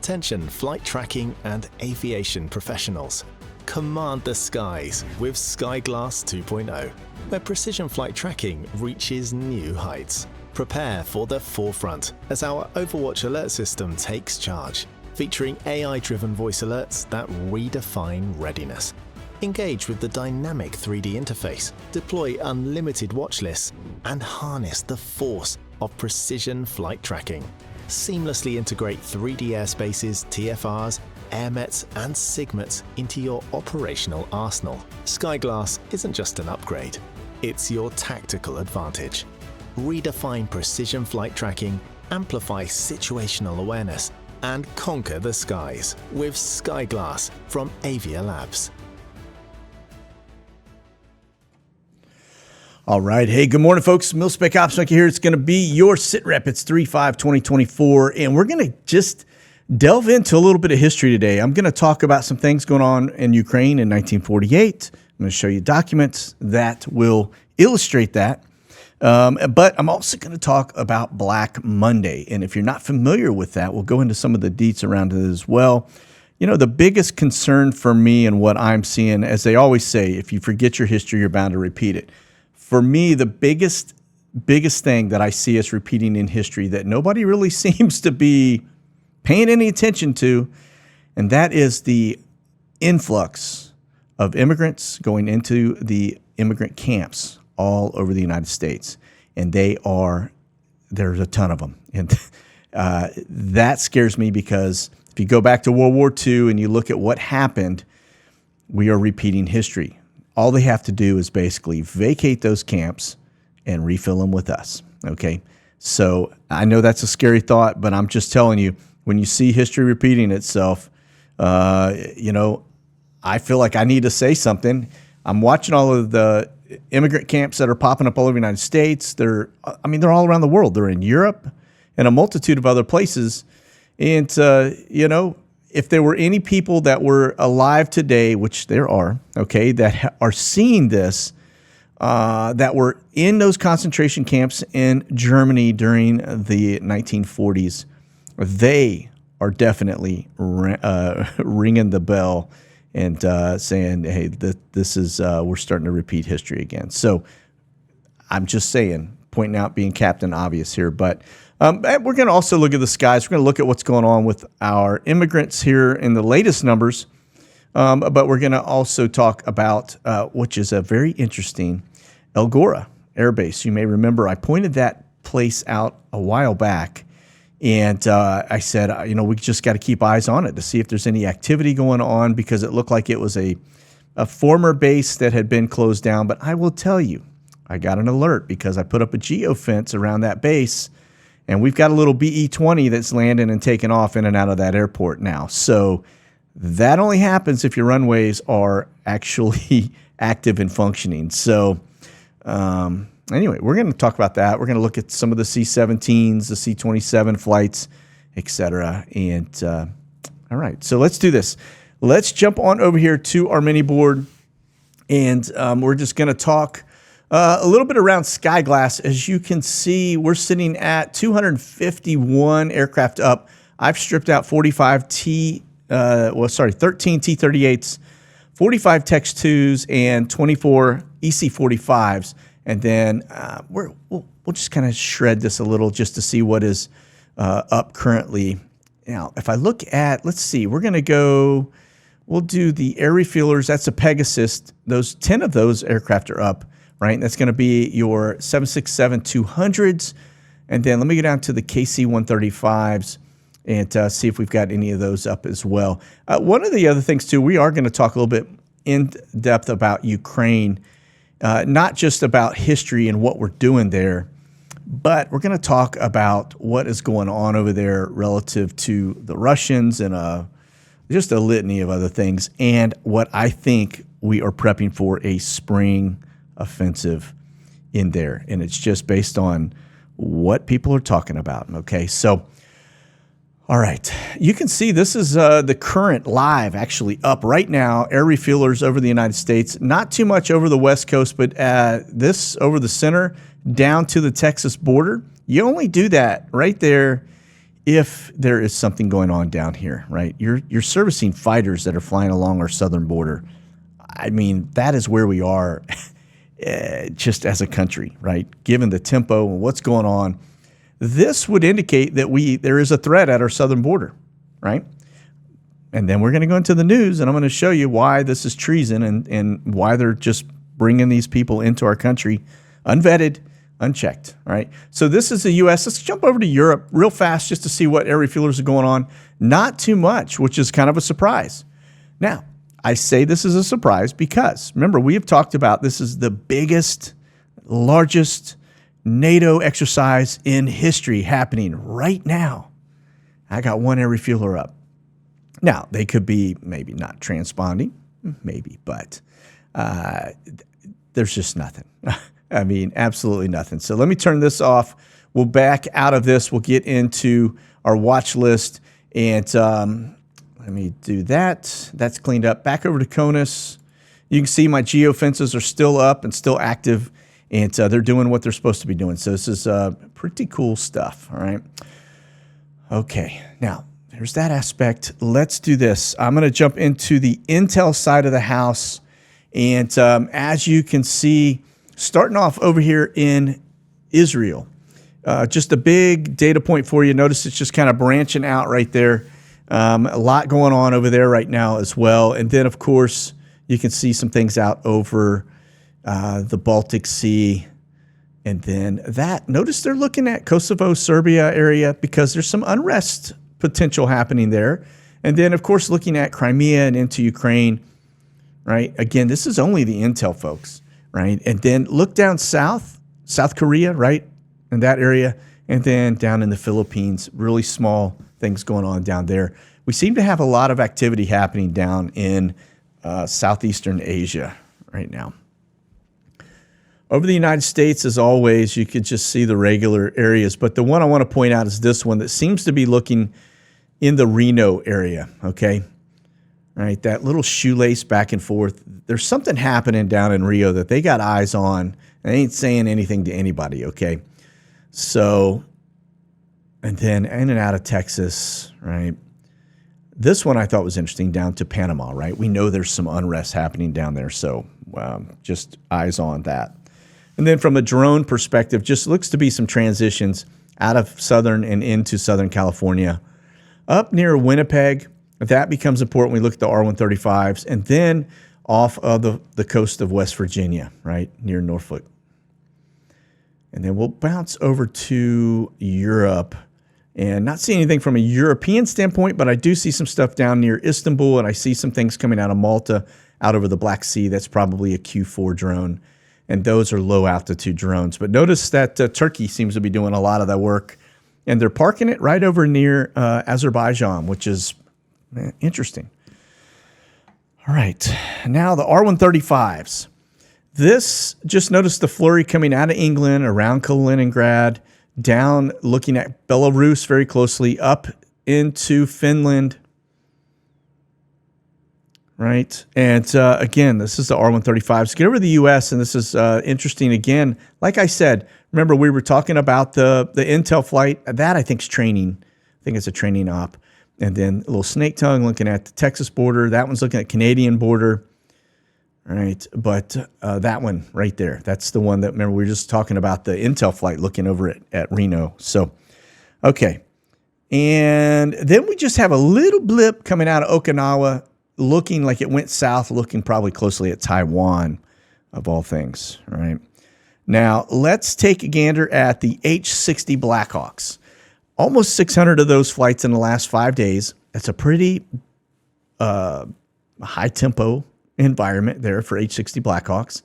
Attention flight tracking and aviation professionals. Command the skies with SkyGlass 2.0, where precision flight tracking reaches new heights. Prepare for the forefront as our Overwatch alert system takes charge, featuring AI-driven voice alerts that redefine readiness. Engage with the dynamic 3D interface, deploy unlimited watch lists, and harness the force of precision flight tracking. Seamlessly integrate 3D airspaces, TFRs, AirMets, and SIGMETs into your operational arsenal. SkyGlass isn't just an upgrade, it's your tactical advantage. Redefine precision flight tracking, amplify situational awareness, and conquer the skies with SkyGlass from Avia Labs. All right. Hey, good morning, folks. Mil-Spec Ops Monkey here. It's going to be your SITREP. It's 3/5/2024, and we're going to just delve into a little bit of history today. I'm going to talk about some things going on in Ukraine in 1948. I'm going to show you documents that will illustrate that. But I'm also going to talk about Black Monday. And if you're not familiar with that, we'll go into some of the deets around it as well. You know, the biggest concern for me and what I'm seeing, as they always say, if you forget your history, you're bound to repeat it. For me, the biggest thing that I see us repeating in history that nobody really seems to be paying any attention to, and that is the influx of immigrants going into the immigrant camps all over the United States. And there's a ton of them. And that scares me because if you go back to World War II and you look at what happened, we are repeating history. All they have to do is basically vacate those camps and refill them with us, okay? So I know that's a scary thought, but I'm just telling you, when you see history repeating itself, you know, I feel like I need to say something. I'm watching all of the immigrant camps that are popping up all over the United States. They're all around the world. They're in Europe and a multitude of other places. And, you know, if there were any people that were alive today, which there are, okay, that are seeing this, that were in those concentration camps in Germany during the 1940s, they are definitely ringing the bell and saying, hey, this is, we're starting to repeat history again. So I'm just saying, pointing out being Captain Obvious here, but we're going to also look at the skies. We're going to look at what's going on with our immigrants here in the latest numbers. But we're going to also talk about, which is a very interesting, El Gora Air Base. You may remember I pointed that place out a while back. And I said, you know, we just got to keep eyes on it to see if there's any activity going on because it looked like it was a former base that had been closed down. But I will tell you, I got an alert because I put up a geofence around that base. And we've got a little BE-20 that's landing and taking off in and out of that airport now. So that only happens if your runways are actually active and functioning. So anyway, we're going to talk about that. We're going to look at some of the C-17s, the C-27 flights, etc. And all right, so let's do this. Let's jump on over here to our mini board, and we're just going to talk a little bit around SkyGlass. As you can see, we're sitting at 251 aircraft up. I've stripped out 13 T-38s, 45 Tex 2s, and 24 EC-45s. And then we'll just kind of shred this a little just to see what is up currently. Now, if I look at, let's see, we're going to go, we'll do the air refuelers. That's a Pegasus. 10 of those aircraft are up. Right, that's going to be your 767-200s. And then let me go down to the KC-135s and see if we've got any of those up as well. One of the other things, too, we are going to talk a little bit in depth about Ukraine, not just about history and what we're doing there, but we're going to talk about what is going on over there relative to the Russians and just a litany of other things, and what I think we are prepping for a spring offensive in there. And it's just based on what people are talking about. Okay, so all right, you can see this is the current live actually up right now, air refuelers over the United States. Not too much over the West Coast, but this over the center down to the Texas border. You only do that right there if there is something going on down here, right? You're servicing fighters that are flying along our southern border. I mean, that is where we are just as a country, right? Given the tempo and what's going on, this would indicate that there is a threat at our southern border, right? And then we're going to go into the news, and I'm going to show you why this is treason and why they're just bringing these people into our country unvetted, unchecked, all right? So this is the U.S. Let's jump over to Europe real fast just to see what air refuelers are going on. Not too much, which is kind of a surprise. Now, I say this is a surprise because, remember, we have talked about this is the biggest, largest NATO exercise in history happening right now. I got one air refueler up. Now, they could be maybe not transponding, maybe, but there's just nothing. I mean, absolutely nothing. So let me turn this off. We'll back out of this. We'll get into our watch list. And let me do that. That's cleaned up. Back over to CONUS. You can see my geofences are still up and still active. And they're doing what they're supposed to be doing. So this is pretty cool stuff. All right. Okay. Now, there's that aspect. Let's do this. I'm going to jump into the Intel side of the house. And as you can see, starting off over here in Israel, just a big data point for you. Notice it's just kind of branching out right there. A lot going on over there right now as well. And then, of course, you can see some things out over the Baltic Sea. And then that, notice they're looking at Kosovo, Serbia area because there's some unrest potential happening there. And then, of course, looking at Crimea and into Ukraine, right? Again, this is only the intel, folks, right? And then look down south, South Korea, right? In that area. And then down in the Philippines, really small things going on down there. We seem to have a lot of activity happening down in Southeastern Asia right now. Over the United States, as always, you could just see the regular areas. But the one I want to point out is this one that seems to be looking in the Reno area, okay? All right, that little shoelace back and forth. There's something happening down in Rio that they got eyes on. They ain't saying anything to anybody, okay? So, and then in and out of Texas, right? This one I thought was interesting, down to Panama, right? We know there's some unrest happening down there, so just eyes on that. And then from a drone perspective, just looks to be some transitions out of Southern and into Southern California. Up near Winnipeg, that becomes important when we look at the R-135s. And then off of the coast of West Virginia, right, near Norfolk. And then we'll bounce over to Europe and not see anything from a European standpoint, but I do see some stuff down near Istanbul, and I see some things coming out of Malta, out over the Black Sea. That's probably a Q4 drone, and those are low-altitude drones. But notice that Turkey seems to be doing a lot of that work, and they're parking it right over near Azerbaijan, which is interesting. All right, now the R-135s. This, just notice the flurry coming out of England, around Kaliningrad, down looking at Belarus very closely, up into Finland, right? And again, this is the R-135s. Get over to the U.S., and this is interesting. Again, like I said, remember we were talking about the Intel flight. That I think is training. I think it's a training op. And then a little snake tongue looking at the Texas border. That one's looking at Canadian border. All right, but that one right there, that's the one that, remember, we were just talking about the Intel flight looking over at Reno. So, okay. And then we just have a little blip coming out of Okinawa, looking like it went south, looking probably closely at Taiwan, of all things. All right. Now, let's take a gander at the H-60 Blackhawks. Almost 600 of those flights in the last 5 days. That's a pretty high-tempo environment there for H-60 Blackhawks.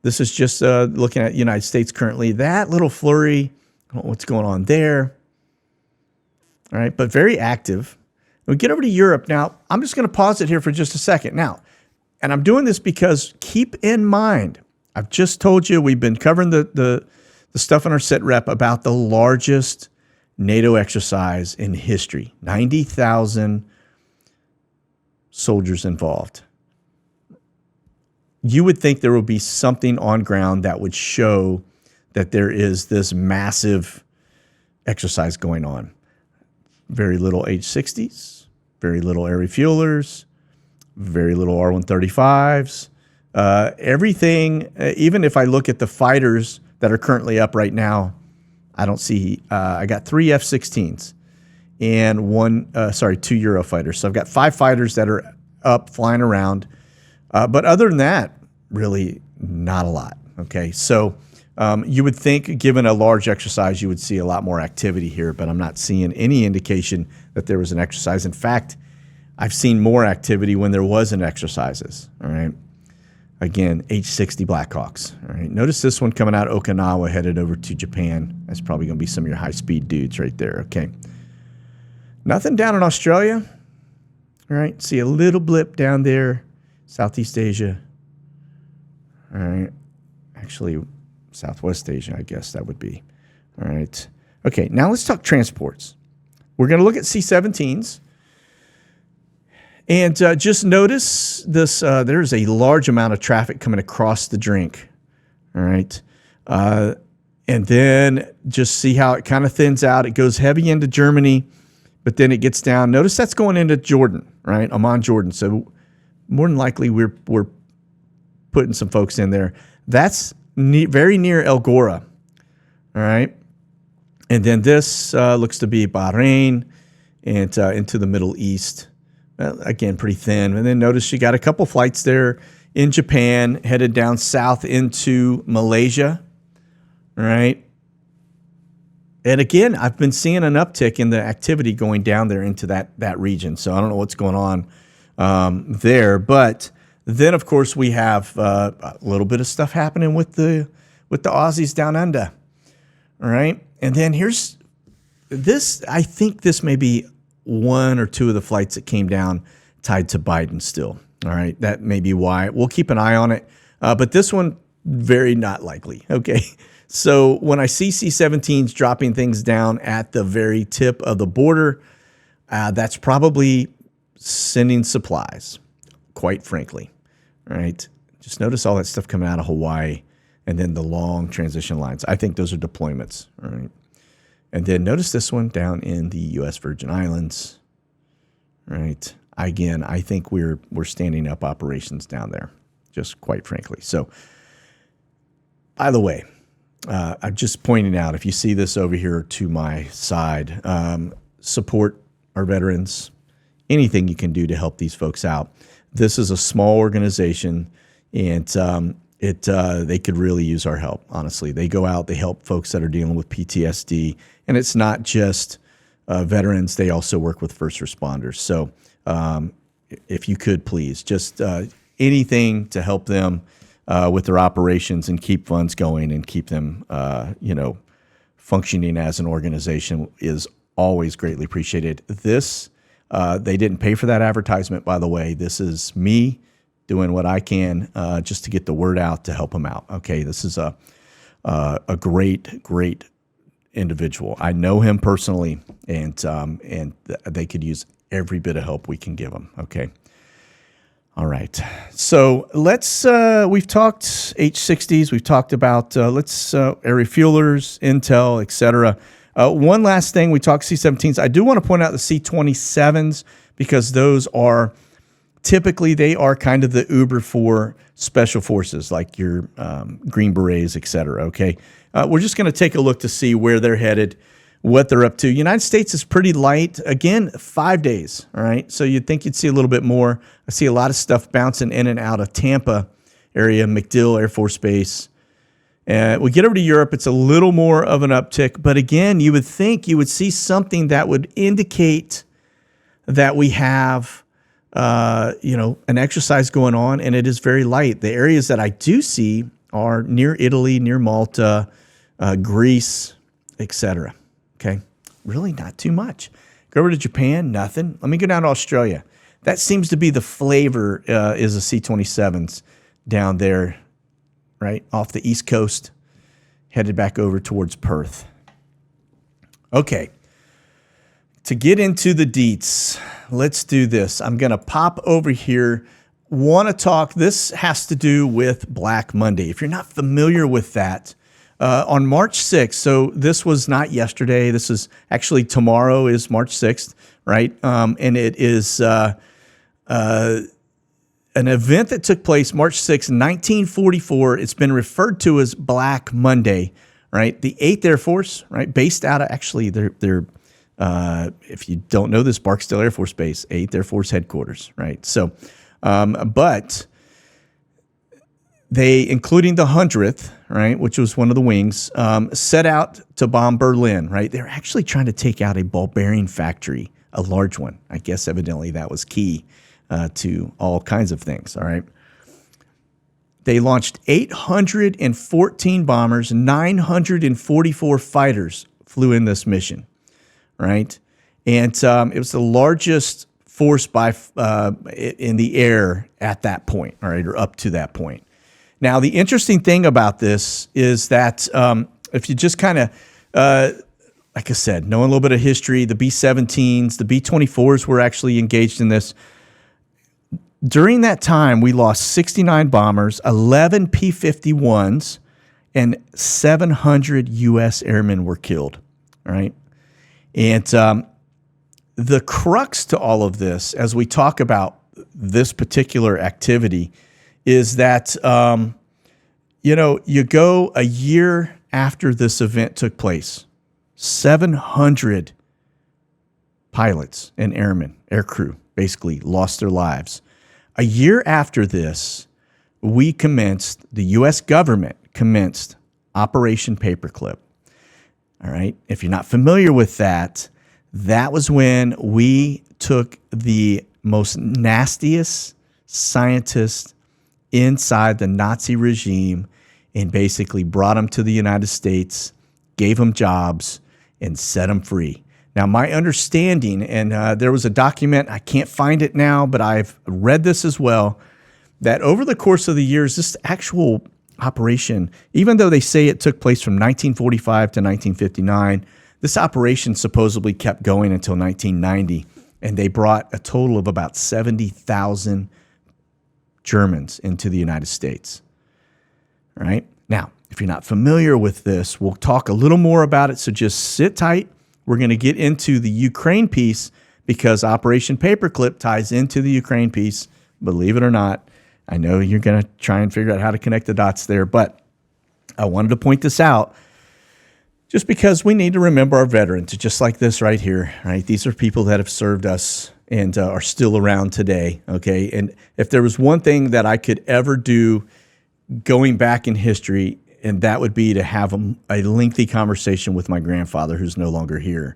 This is just looking at the United States currently. That little flurry, I don't know what's going on there. All right, but very active. We get over to Europe. Now, I'm just going to pause it here for just a second. Now, and I'm doing this because keep in mind, I've just told you we've been covering the stuff in our SITREP about the largest NATO exercise in history. 90,000 soldiers involved. You would think there would be something on ground that would show that there is this massive exercise going on. very little H-60s, very little air refuelers, very little R-135s. Everything, even if I look at the fighters that are currently up right now, I don't see, I got 3 F-16s and 2 Eurofighters. So I've got 5 fighters that are up flying around. But other than that, really not a lot. Okay. So you would think, given a large exercise, you would see a lot more activity here, but I'm not seeing any indication that there was an exercise. In fact, I've seen more activity when there wasn't exercises. All right. Again, H-60 Blackhawks. All right. Notice this one coming out of Okinawa, headed over to Japan. That's probably going to be some of your high-speed dudes right there. Okay. Nothing down in Australia. All right. See a little blip down there, Southeast Asia. All right. Actually, Southwest Asia, I guess that would be. All right. Okay. Now let's talk transports. We're going to look at C-17s. And just notice this, there's a large amount of traffic coming across the drink, all right? And then just see how it kind of thins out. It goes heavy into Germany, but then it gets down. Notice that's going into Jordan, right? Amman, Jordan. So more than likely we're putting some folks in there. That's very near El Gora, all right? And then this looks to be Bahrain and into the Middle East. Again, pretty thin. And then notice you got a couple flights there in Japan, headed down south into Malaysia. All right. And again, I've been seeing an uptick in the activity going down there into that region. So I don't know what's going on there. But then, of course, we have a little bit of stuff happening with the Aussies down under. All right. And then here's this. I think this may be 1 or 2 of the flights that came down tied to Biden still. All right. That may be why. We'll keep an eye on it. But this one, very not likely. Okay. So when I see C-17s dropping things down at the very tip of the border, that's probably sending supplies, quite frankly. All right. Just notice all that stuff coming out of Hawaii and then the long transition lines. I think those are deployments. All right. And then notice this one down in the U.S. Virgin Islands, right? Again, I think we're standing up operations down there, just quite frankly. So, by the way, I'm just pointing out, if you see this over here to my side, support our veterans, anything you can do to help these folks out. This is a small organization, and they could really use our help, honestly. They go out, they help folks that are dealing with PTSD, and it's not just veterans. They also work with first responders. So if you could, please, just anything to help them with their operations and keep funds going and keep them, functioning as an organization is always greatly appreciated. This, they didn't pay for that advertisement, by the way. This is me doing what I can just to get the word out to help them out. Okay, this is a great individual. I know him personally, and they could use every bit of help we can give them. Okay. All right. So let's. We've talked H-60s. We've talked about air refuelers, Intel, etc. One last thing. We talked C-17s. I do want to point out the C-27s because those are. Typically, they are kind of the Uber for special forces, like your Green Berets, et cetera, okay? We're just going to take a look to see where they're headed, what they're up to. United States is pretty light. Again, 5 days, all right? So you'd think you'd see a little bit more. I see a lot of stuff bouncing in and out of Tampa area, MacDill Air Force Base. We get over to Europe, it's a little more of an uptick. But again, you would think you would see something that would indicate that we have an exercise going on, and it is very light. The areas that I do see are near Italy, near Malta, Greece, etc. Okay, really not too much. Go over to Japan, nothing. Let me go down to Australia. That seems to be the flavor is the C-27s down there, right off the East Coast, headed back over towards Perth. Okay. To get into the deets, let's do this. I'm going to pop over here. Want to talk, this has to do with Black Monday. If you're not familiar with that, On March 6th, so this was not yesterday. This is actually tomorrow is March 6th, right? And it is an event that took place March 6th, 1944. It's been referred to as Black Monday, right? The 8th Air Force, right, based out of, actually, they're if you don't know this, Barksdale Air Force Base, 8th Air Force Headquarters, right? So, but they, including the 100th, right, which was one of the wings, set out to bomb Berlin, right? They're actually trying to take out a ball bearing factory, a large one. I guess evidently that was key to all kinds of things, all right? They launched 814 bombers, 944 fighters flew in this mission, right? And it was the largest force in the air at that point, all right, or up to that point. Now, the interesting thing about this is that if you just kind of, like I said, knowing a little bit of history, the B-17s, the B-24s were actually engaged in this. During that time, we lost 69 bombers, 11 P-51s, and 700 U.S. airmen were killed, all right? And the crux to all of this, as we talk about this particular activity, is that, you go a year after this event took place, 700 pilots and airmen, aircrew, basically lost their lives. A year after this, the U.S. government commenced Operation Paperclip. All right. If you're not familiar with that, that was when we took the most nastiest scientists inside the Nazi regime and basically brought them to the United States, gave them jobs, and set them free. Now, my understanding, and there was a document, I can't find it now, but I've read this as well, that over the course of the years, this actual operation, even though they say it took place from 1945 to 1959, this operation supposedly kept going until 1990, and they brought a total of about 70,000 Germans into the United States. All right. Now, if you're not familiar with this, we'll talk a little more about it, so just sit tight. We're going to get into the Ukraine piece because Operation Paperclip ties into the Ukraine piece, believe it or not. I know you're going to try and figure out how to connect the dots there, but I wanted to point this out just because we need to remember our veterans, just like this right here, right? These are people that have served us and are still around today, okay? And if there was one thing that I could ever do going back in history, and that would be to have a lengthy conversation with my grandfather, who's no longer here.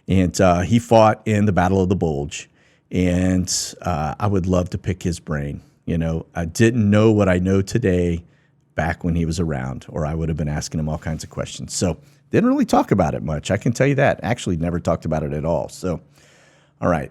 And he fought in the Battle of the Bulge, and I would love to pick his brain. I didn't know what I know today back when he was around, or I would have been asking him all kinds of questions. So didn't really talk about it much. I can tell you that. Actually never talked about it at all. So, all right,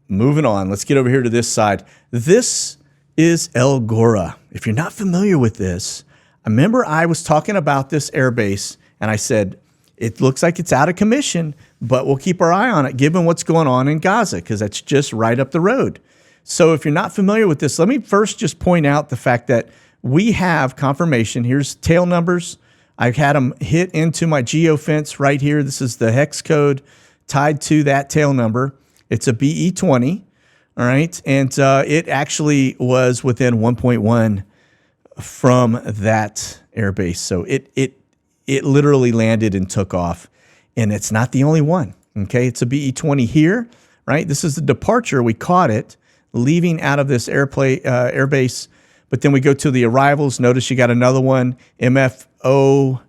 moving on. Let's get over here to this side. This is El Gora. If you're not familiar with this, I remember I was talking about this airbase, and I said, it looks like it's out of commission, but we'll keep our eye on it given what's going on in Gaza, because that's just right up the road. So if you're not familiar with this, let me first just point out the fact that we have confirmation. Here's tail numbers. I've had them hit into my geofence right here. This is the hex code tied to that tail number. It's a BE-20, all right? And it actually was within 1.1 from that airbase. So it literally landed and took off, and it's not the only one, okay? It's a BE-20 here, right? This is the departure. We caught it leaving out of this airbase, but then we go to the arrivals. Notice you got another one, MFO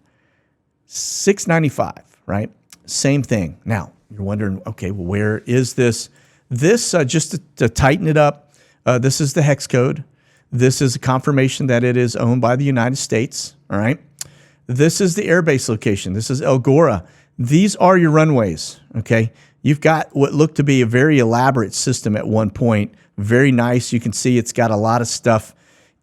695, right? Same thing. Now, you're wondering, okay, well, where is this? This, just to tighten it up, this is the hex code. This is a confirmation that it is owned by the United States, all right? This is the airbase location. This is El Gora. These are your runways, okay? You've got what looked to be a very elaborate system at one point. Very nice. You can see it's got a lot of stuff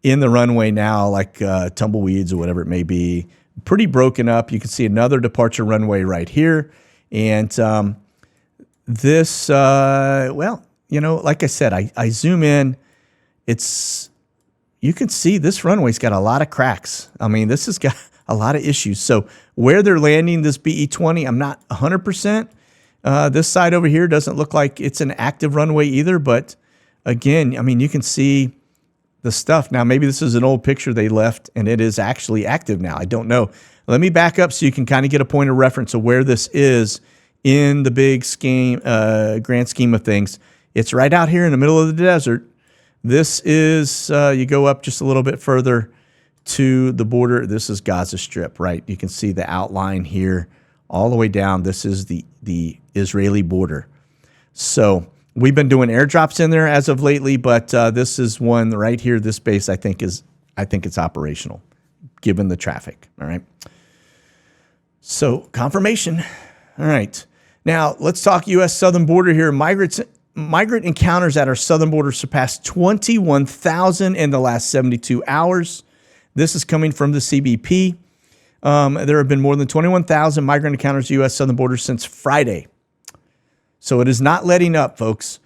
in the runway now, like tumbleweeds or whatever it may be. Pretty broken up. You can see another departure runway right here. And this, well, like I said, I zoom in. You can see this runway's got a lot of cracks. I mean, this has got a lot of issues. So where they're landing this BE-20, I'm not 100%. This side over here doesn't look like it's an active runway either, but again, I mean, you can see the stuff. Now, maybe this is an old picture they left and it is actually active now. I don't know. Let me back up so you can kind of get a point of reference of where this is in the big scheme, grand scheme of things. It's right out here in the middle of the desert. This is, you go up just a little bit further to the border. This is Gaza Strip, right? You can see the outline here all the way down. This is the Israeli border. So we've been doing airdrops in there as of lately, but this is one right here. This base, I think it's operational given the traffic. All right. So confirmation. All right. Now let's talk U.S. southern border here. Migrant encounters at our southern border surpassed 21,000 in the last 72 hours. This is coming from the CBP. There have been more than 21,000 migrant encounters at the U.S. southern border since Friday. So it is not letting up, folks.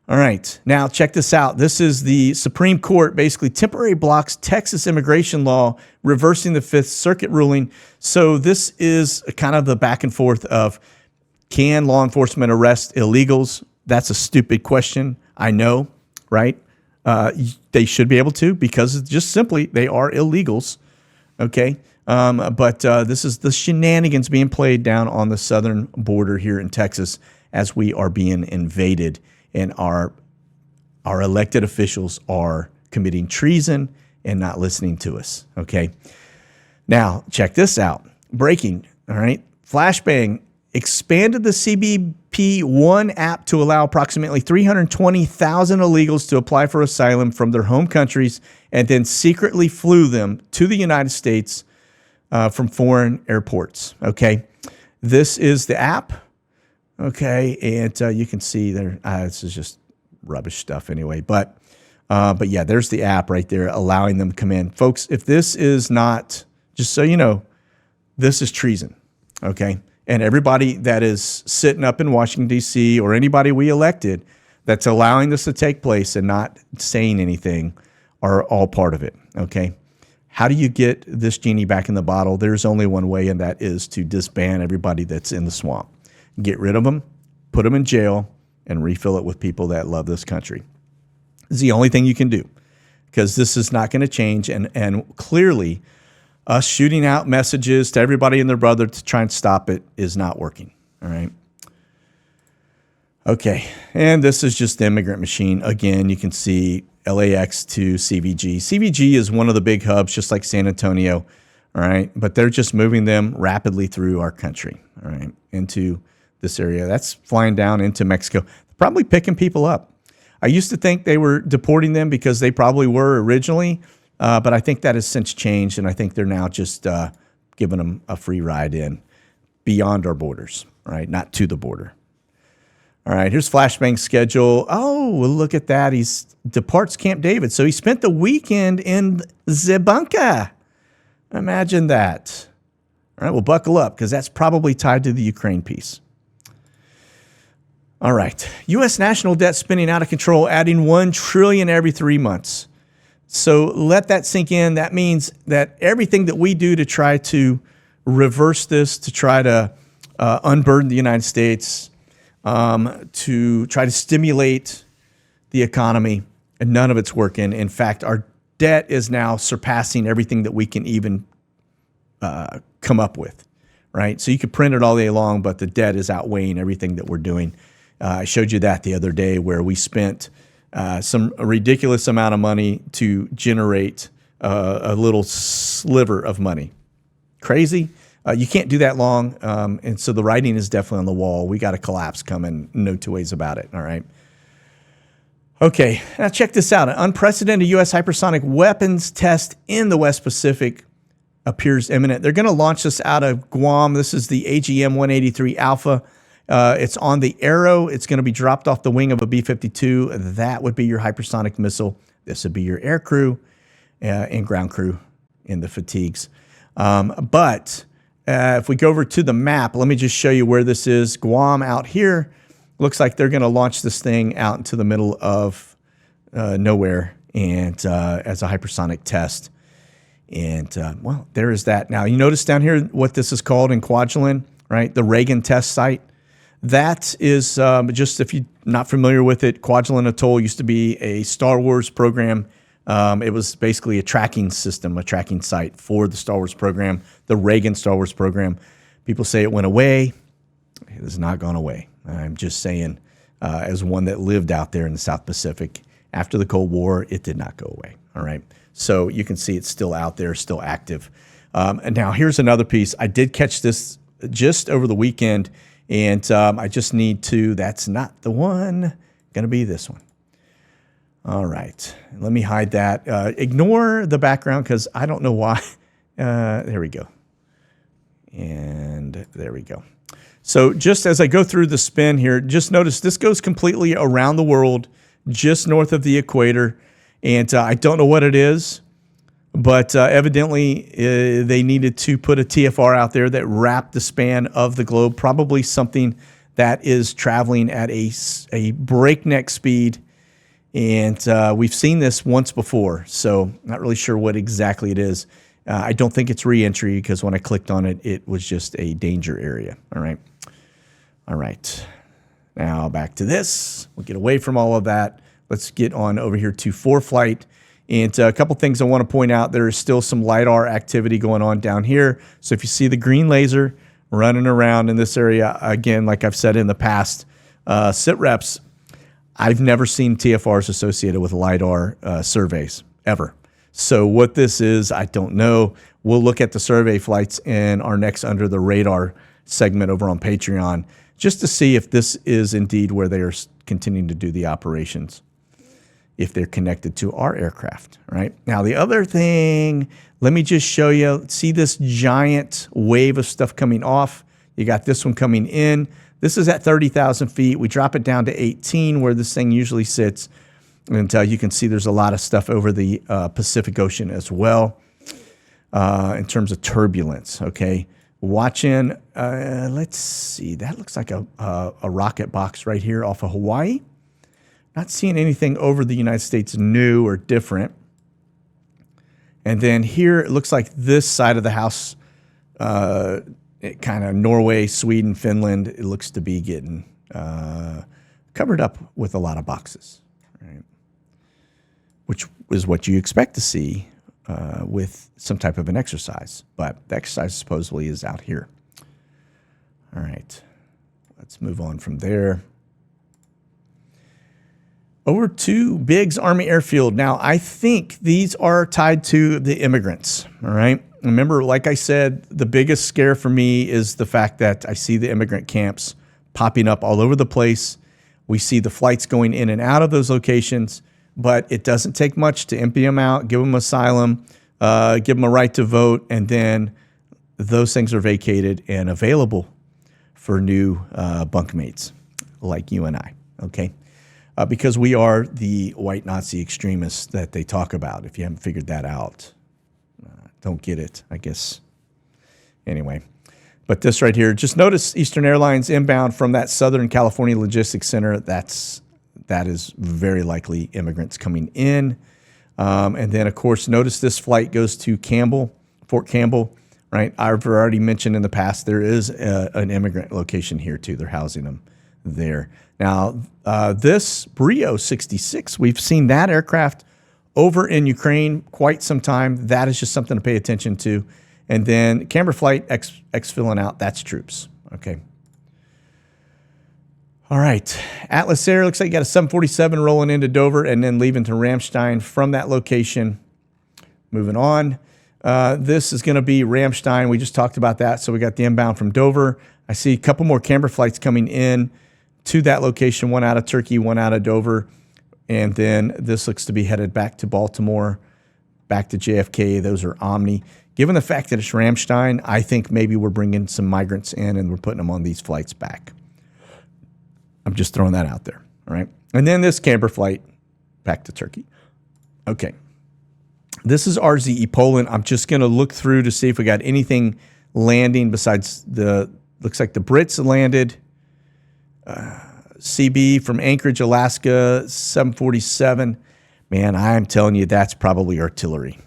All right. Now, check this out. This is the Supreme Court basically temporarily blocks Texas immigration law, reversing the Fifth Circuit ruling. So this is kind of the back and forth of, can law enforcement arrest illegals? That's a stupid question. I know, right? They should be able to, because it's just simply they are illegals. Okay. But this is the shenanigans being played down on the southern border here in Texas as we are being invaded, and our elected officials are committing treason and not listening to us. Okay. Now, check this out. Breaking. All right. Flashbang expanded the CBP One app to allow approximately 320,000 illegals to apply for asylum from their home countries and then secretly flew them to the United States from foreign airports. Okay. This is the app. Okay. And you can see there, this is just rubbish stuff anyway. But yeah, there's the app right there allowing them to come in. Folks, if this is not, just so you know, this is treason. Okay. And everybody that is sitting up in Washington, D.C., or anybody we elected that's allowing this to take place and not saying anything are all part of it, okay? How do you get this genie back in the bottle? There's only one way, and that is to disband everybody that's in the swamp. Get rid of them, put them in jail, and refill it with people that love this country. It's the only thing you can do, because this is not going to change, and clearly us shooting out messages to everybody and their brother to try and stop it is not working. All right. Okay. And this is just the immigrant machine. Again, you can see LAX to CVG. CVG is one of the big hubs, just like San Antonio. All right. But they're just moving them rapidly through our country. All right. Into this area. That's flying down into Mexico. Probably picking people up. I used to think they were deporting them because they probably were originally. But I think that has since changed, and I think they're now just giving them a free ride in beyond our borders, right? Not to the border. All right, here's Flashbang's schedule. Oh, well, look at that. He departs Camp David. So he spent the weekend in Zebunka. Imagine that. All right, well, buckle up, because that's probably tied to the Ukraine piece. All right, U.S. national debt spending out of control, adding $1 trillion every 3 months. So let that sink in. That means that everything that we do to try to reverse this, to try to unburden the United States, to try to stimulate the economy, and none of it's working. In fact, our debt is now surpassing everything that we can even come up with, right? So you could print it all day long, but the debt is outweighing everything that we're doing. I showed you that the other day, where we spent some ridiculous amount of money to generate a little sliver of money. Crazy. You can't do that long. And so the writing is definitely on the wall. We got a collapse coming. No two ways about it. All right. Okay. Now check this out. An unprecedented U.S. hypersonic weapons test in the West Pacific appears imminent. They're going to launch this out of Guam. This is the AGM-183 Alpha. It's on the Arrow. It's going to be dropped off the wing of a B-52. That would be your hypersonic missile. This would be your air crew and ground crew in the fatigues. But if we go over to the map, let me just show you where this is. Guam out here. Looks like they're going to launch this thing out into the middle of nowhere and as a hypersonic test. And, well, there is that. Now, you notice down here what this is called in Kwajalein, right? The Reagan test site. That is, just if you're not familiar with it, Kwajalein Atoll used to be a Star Wars program. It was basically a tracking system, a tracking site for the Star Wars program, the Reagan Star Wars program. People say it went away. It has not gone away. I'm just saying, as one that lived out there in the South Pacific after the Cold War, it did not go away. All right. So you can see it's still out there, still active. And now here's another piece. I did catch this just over the weekend, and I just need to, that's not the one, going to be this one. All right. Let me hide that. Ignore the background because I don't know why. There we go. And there we go. So just as I go through the spin here, just notice this goes completely around the world, just north of the equator. And I don't know what it is, but evidently they needed to put a TFR out there that wrapped the span of the globe, probably something that is traveling at a breakneck speed. And we've seen this once before, so not really sure what exactly it is. I don't think it's re-entry because when I clicked on it, it was just a danger area. All right. All right. Now back to this. We'll get away from all of that. Let's get on over here to ForeFlight. And a couple things I want to point out. There is still some LiDAR activity going on down here. So if you see the green laser running around in this area, again, like I've said in the past, SITREPs, I've never seen TFRs associated with LiDAR surveys, ever. So what this is, I don't know. We'll look at the survey flights in our next Under the Radar segment over on Patreon, just to see if this is indeed where they are continuing to do the operations, if they're connected to our aircraft, right? Now, the other thing, let me just show you, see this giant wave of stuff coming off? You got this one coming in. This is at 30,000 feet. We drop it down to 18 where this thing usually sits. And you can see there's a lot of stuff over the Pacific Ocean as well in terms of turbulence, okay? Watching, let's see, that looks like a rocket box right here off of Hawaii. Not seeing anything over the United States new or different. And then here it looks like this side of the house, kind of Norway, Sweden, Finland, it looks to be getting covered up with a lot of boxes, right? Which is what you expect to see with some type of an exercise. But the exercise supposedly is out here. All right, let's move on from there. Over to Biggs Army Airfield. Now, I think these are tied to the immigrants, all right? Remember, like I said, the biggest scare for me is the fact that I see the immigrant camps popping up all over the place. We see the flights going in and out of those locations, but it doesn't take much to empty them out, give them asylum, give them a right to vote, and then those things are vacated and available for new bunkmates like you and I, okay? Because we are the white Nazi extremists that they talk about, if you haven't figured that out. Don't get it, I guess. Anyway, but this right here, just notice Eastern Airlines inbound from that Southern California Logistics Center. That is very likely immigrants coming in. And then, of course, notice this flight goes to Campbell, Fort Campbell, right? I've already mentioned in the past there is an immigrant location here, too. They're housing them there. Now, this Brio 66, we've seen that aircraft over in Ukraine quite some time. That is just something to pay attention to. And then Camber flight, X filling out, that's troops. Okay. All right. Atlas Air, looks like you got a 747 rolling into Dover and then leaving to Ramstein from that location. Moving on. This is going to be Ramstein. We just talked about that. So we got the inbound from Dover. I see a couple more Camber flights coming in to that location, one out of Turkey, one out of Dover. And then this looks to be headed back to Baltimore, back to JFK. Those are Omni. Given the fact that it's Ramstein, I think maybe we're bringing some migrants in and we're putting them on these flights back. I'm just throwing that out there, all right? And then this Camber flight back to Turkey. Okay. This is RZE Poland. I'm just going to look through to see if we got anything landing besides looks like the Brits landed. CB from Anchorage, Alaska, 747. Man, I'm telling you, that's probably artillery.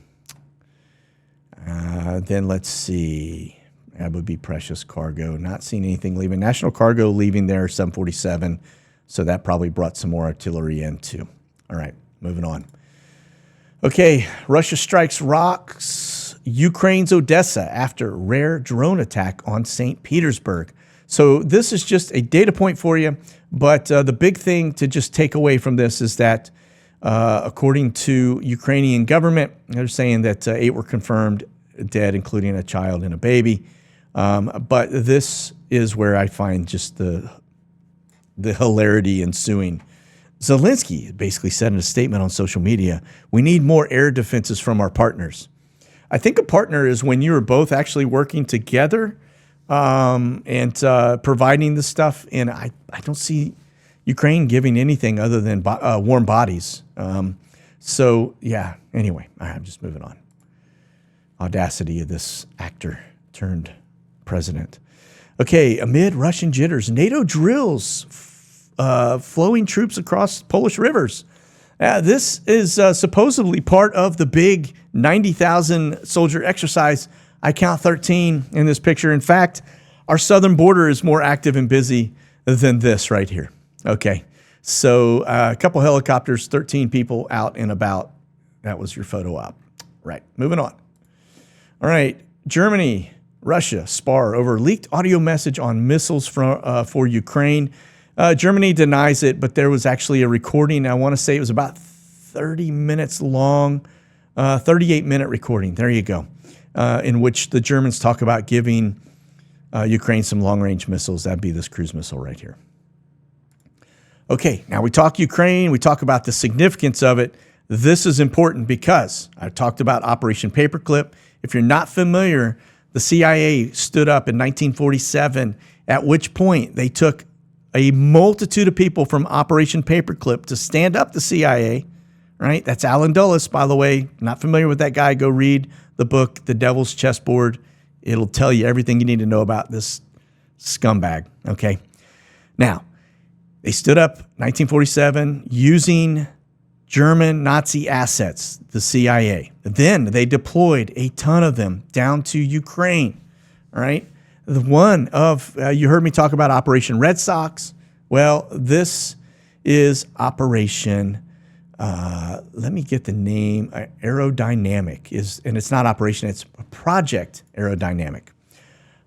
Then let's see. That would be Precious Cargo. Not seeing anything leaving. National Cargo leaving there, 747. So that probably brought some more artillery in too. All right, moving on. Okay, Russia strikes rocks Ukraine's Odessa after rare drone attack on St. Petersburg. So this is just a data point for you, but the big thing to just take away from this is that according to Ukrainian government, they're saying that 8 were confirmed dead, including a child and a baby. But this is where I find just the hilarity ensuing. Zelensky basically said in a statement on social media, "We need more air defenses from our partners." I think a partner is when you are both actually working together and providing the stuff. And I don't see Ukraine giving anything other than warm bodies. So, yeah, anyway, I'm just moving on. Audacity of this actor turned president. Okay, amid Russian jitters, NATO drills flowing troops across Polish rivers. This is supposedly part of the big 90,000 soldier exercise. I count 13 in this picture. In fact, our southern border is more active and busy than this right here. Okay, so a couple helicopters, 13 people out and about. That was your photo op. Right, moving on. All right, Germany, Russia spar over leaked audio message on missiles for Ukraine. Germany denies it, but there was actually a recording. I want to say it was about 30 minutes long, 38-minute recording. There you go, in which the Germans talk about giving Ukraine some long-range missiles. That'd be this cruise missile right here. Okay, now we talk Ukraine. We talk about the significance of it. This is important because I talked about Operation Paperclip. If you're not familiar, the CIA stood up in 1947, at which point they took a multitude of people from Operation Paperclip to stand up the CIA, right? That's Alan Dulles, by the way. Not familiar with that guy, go read the book, The Devil's Chessboard. It'll tell you everything you need to know about this scumbag, okay? Now, they stood up 1947 using German Nazi assets, the CIA. Then they deployed a ton of them down to Ukraine, all right? The one of, you heard me talk about Operation Red Sox. Well, this is Operation, let me get the name, Aerodynamic. And it's not Operation, it's Project Aerodynamic.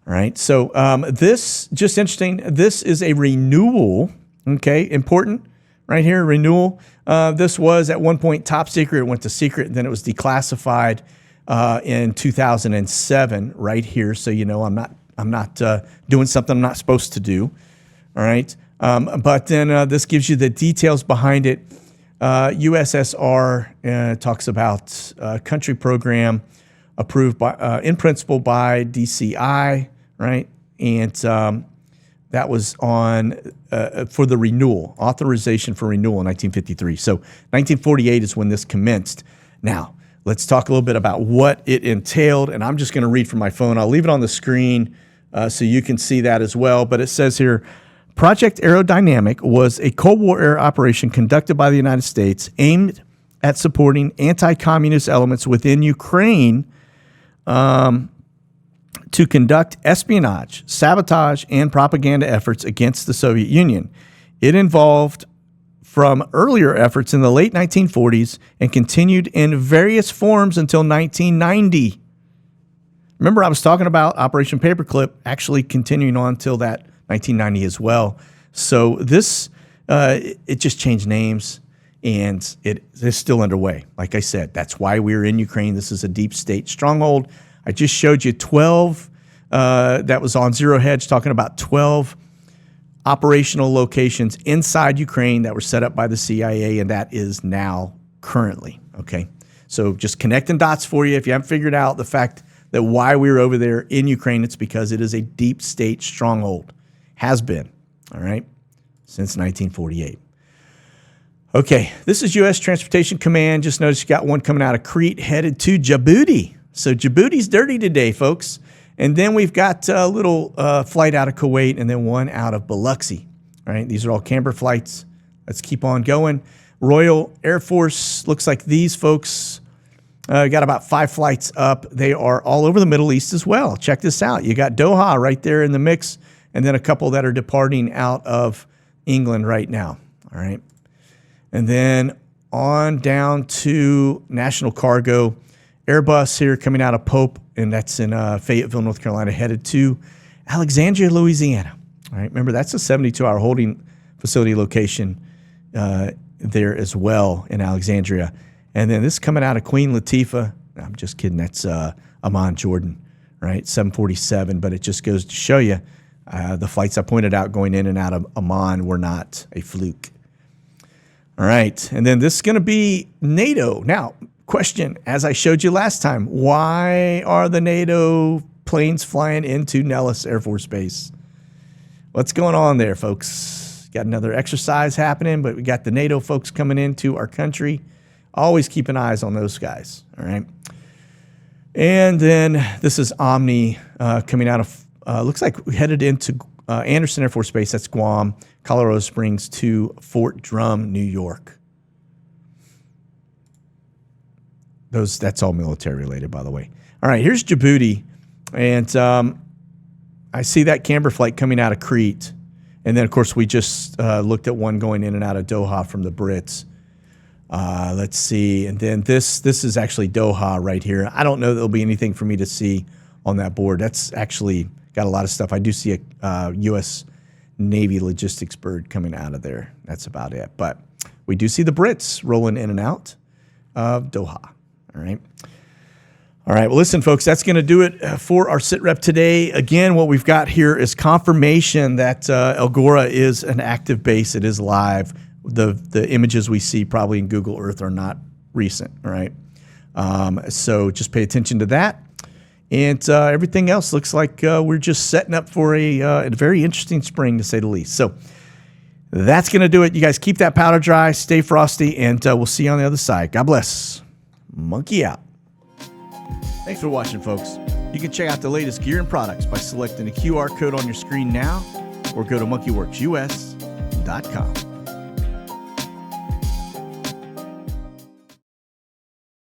All right, so this, just interesting, this is a renewal, okay, important, right here, renewal. This was at one point top secret, it went to secret, and then it was declassified in 2007, right here, so you know I'm not doing something I'm not supposed to do, all right? But then this gives you the details behind it. USSR talks about country program approved by, in principle by DCI, right? And that was on for the renewal, authorization for renewal in 1953. So 1948 is when this commenced. Now, let's talk a little bit about what it entailed, and I'm just going to read from my phone. I'll leave it on the screen so you can see that as well. But it says here, Project Aerodynamic was a Cold War era operation conducted by the United States aimed at supporting anti-communist elements within Ukraine to conduct espionage, sabotage, and propaganda efforts against the Soviet Union. It involved from earlier efforts in the late 1940s and continued in various forms until 1990. Remember, I was talking about Operation Paperclip actually continuing on until that 1990 as well. So this, it just changed names, and it is still underway. Like I said, that's why we're in Ukraine. This is a deep state stronghold. I just showed you 12, that was on Zero Hedge, talking about 12 operational locations inside Ukraine that were set up by the CIA, and that is now currently, okay? So just connecting dots for you. If you haven't figured out the fact that why we're over there in Ukraine, it's because it is a deep state stronghold. Has been, all right, since 1948. Okay, this is U.S. Transportation Command. Just notice you got one coming out of Crete headed to Djibouti. So Djibouti's dirty today, folks. And then we've got a little flight out of Kuwait and then one out of Biloxi. All right, these are all Camber flights. Let's keep on going. Royal Air Force, looks like these folks Got about 5 flights up. They are all over the Middle East as well. Check this out. You got Doha right there in the mix, and then a couple that are departing out of England right now. All right. And then on down to National Cargo, Airbus here coming out of Pope, and that's in Fayetteville, North Carolina, headed to Alexandria, Louisiana. All right. Remember, that's a 72-hour holding facility location there as well in Alexandria. And then this is coming out of Queen Latifah. I'm just kidding. That's Amman, Jordan, right? 747. But it just goes to show you the flights I pointed out going in and out of Amman were not a fluke. All right. And then this is going to be NATO. Now, question, as I showed you last time, why are the NATO planes flying into Nellis Air Force Base? What's going on there, folks? Got another exercise happening, but we got the NATO folks coming into our country. Always keep an eyes on those guys, all right? And then this is Omni coming out of, looks like we headed into Anderson Air Force Base, that's Guam, Colorado Springs to Fort Drum, New York. That's all military related, by the way. All right, here's Djibouti, and I see that Camber flight coming out of Crete. And then, of course, we just looked at one going in and out of Doha from the Brits. Let's see. And then this is actually Doha right here. I don't know that there'll be anything for me to see on that board. That's actually got a lot of stuff. I do see a U.S. Navy logistics bird coming out of there. That's about it. But we do see the Brits rolling in and out of Doha. All right. All right. Well, listen, folks, that's going to do it for our SITREP today. Again, what we've got here is confirmation that El Gora is an active base. It is live. The images we see probably in Google Earth are not recent. All right. So just pay attention to that. And everything else looks like we're just setting up for a very interesting spring, to say the least. So that's going to do it. You guys keep that powder dry, stay frosty, and we'll see you on the other side. God bless. Monkey out. Thanks for watching, folks. You can check out the latest gear and products by selecting the QR code on your screen now or go to monkeyworksus.com.